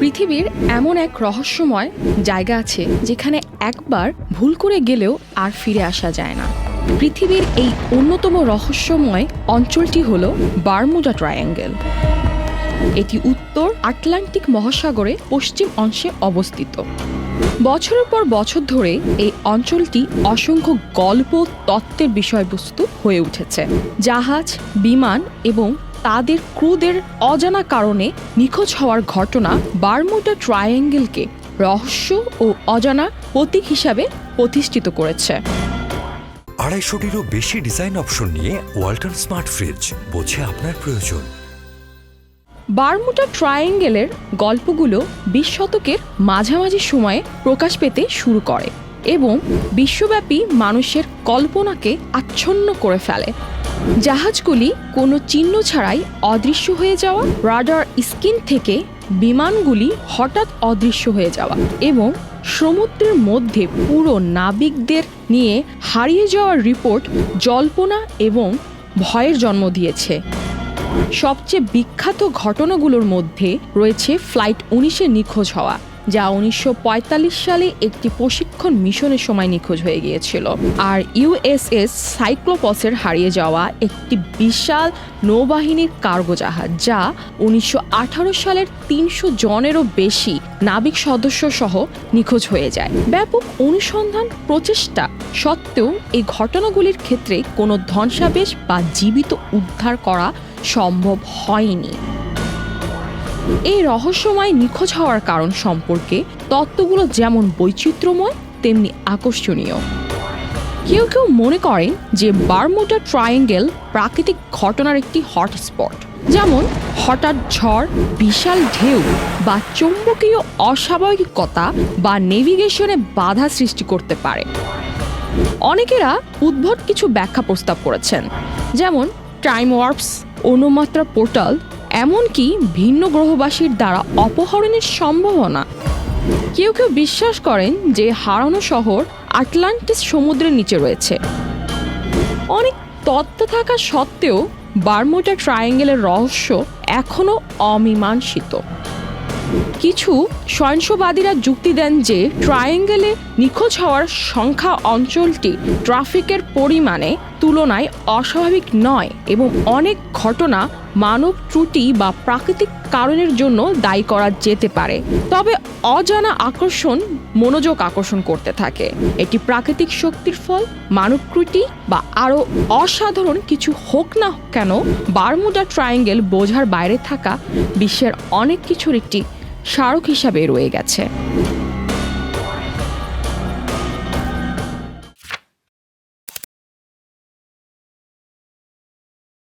পৃথিবীর এমন এক রহস্যময় জায়গা আছে যেখানে একবার ভুল করে গেলেও আর ফিরে আসা যায় না। পৃথিবীর এই অন্যতম রহস্যময় অঞ্চলটি হল বারমুডা ট্রায়াঙ্গেল। এটি উত্তর আটলান্টিক মহাসাগরে পশ্চিম অংশে অবস্থিত। বছরের পর বছর ধরে এই অঞ্চলটি অসংখ্য গল্প তত্ত্বের বিষয়বস্তু হয়ে উঠেছে। জাহাজ, বিমান এবং তাদের ক্রুদের অজানা কারণে নিখোঁজ হওয়ার ঘটনা বারমুডা ট্রায়াঙ্গেলকে রহস্য ও অজানা প্রতীক হিসাবে প্রতিষ্ঠিত করেছে। 250-টিরও বেশি ডিজাইন অপশন নিয়ে ওয়ালটন স্মার্ট ফ্রিজ, বোঝে আপনার প্রয়োজন। বারমুডা ট্রায়াঙ্গেলের গল্পগুলো 20 শতকের মাঝামাঝি সময়ে প্রকাশ পেতে শুরু করে এবং বিশ্বব্যাপী মানুষের কল্পনাকে আচ্ছন্ন করে ফেলে। জাহাজগুলি কোনো চিহ্ন ছাড়াই অদৃশ্য হয়ে যাওয়া, রাডার স্ক্রিন থেকে বিমানগুলি হঠাৎ অদৃশ্য হয়ে যাওয়া এবং সমুদ্রের মধ্যে পুরো নাবিকদের নিয়ে হারিয়ে যাওয়ার রিপোর্ট জল্পনা এবং ভয়ের জন্ম দিয়েছে। সবচেয়ে বিখ্যাত ঘটনাগুলোর মধ্যে রয়েছে ফ্লাইট 19-এ নিখোঁজ হওয়া, যা 1945 সালে একটি প্রশিক্ষণ মিশনের সময় নিখোঁজ হয়ে গিয়েছিল, আর ইউএসএস সাইক্লোপসের হারিয়ে যাওয়া একটি বিশাল নৌবাহিনীর কার্গো জাহাজ, যা 1918 সালের 300 জনেরও বেশি নাবিক সদস্য সহ নিখোঁজ হয়ে যায়। ব্যাপক অনুসন্ধান প্রচেষ্টা সত্ত্বেও এই ঘটনাগুলির ক্ষেত্রে কোনো ধ্বংসাবশেষ বা জীবিত উদ্ধার করা সম্ভব হয়নি। এই রহস্যময় নিখোঁজ হওয়ার কারণ সম্পর্কে তত্ত্বগুলো যেমন বৈচিত্র্যময় তেমনি আকর্ষণীয়। কেউ কেউ মনে করেন যে বারমুডা ট্রায়াঙ্গেল প্রাকৃতিক ঘটনার একটি হটস্পট, যেমন হঠাৎ ঝড়, বিশাল ঢেউ বা চৌম্বকীয় অস্বাভাবিকতা বা নেভিগেশনে বাধা সৃষ্টি করতে পারে। অনেকেরা উদ্ভট কিছু ব্যাখ্যা প্রস্তাব করেছেন, যেমন টাইম ওয়ার্পস, অনুমাত্রা পোর্টাল, এমনকি ভিন্ন গ্রহবাসীর দ্বারা অপহরণের সম্ভাবনা। কেউ কেউ বিশ্বাস করেন যে হারানো শহর আটলান্টিস সমুদ্রের নিচে রয়েছে। অনেক তত্ত্ব থাকা সত্ত্বেও বারমুডা ট্রায়াঙ্গেলের রহস্য এখনও অমীমাংসিত। কিছু সহিংসবাদীরা যুক্তি দেন যে ট্রায়াঙ্গেলে নিখোঁজ হওয়ার সংখ্যা অঞ্চলটি ট্রাফিকের পরিমাণে তুলনায় অস্বাভাবিক নয় এবং অনেক ঘটনা মানব ত্রুটি বা প্রাকৃতিক কারণের জন্য দায়ী করা যেতে পারে। তবে অজানা আকর্ষণ মনোযোগ আকর্ষণ করতে থাকে। এটি প্রাকৃতিক শক্তির ফল, মানব ত্রুটি বা আরও অসাধারণ কিছু হোক না কেন, বারমুডা ট্রায়াঙ্গেল বোঝার বাইরে থাকা বিশ্বের অনেক কিছুর একটি স্মারক হিসাবে রয়ে গেছে।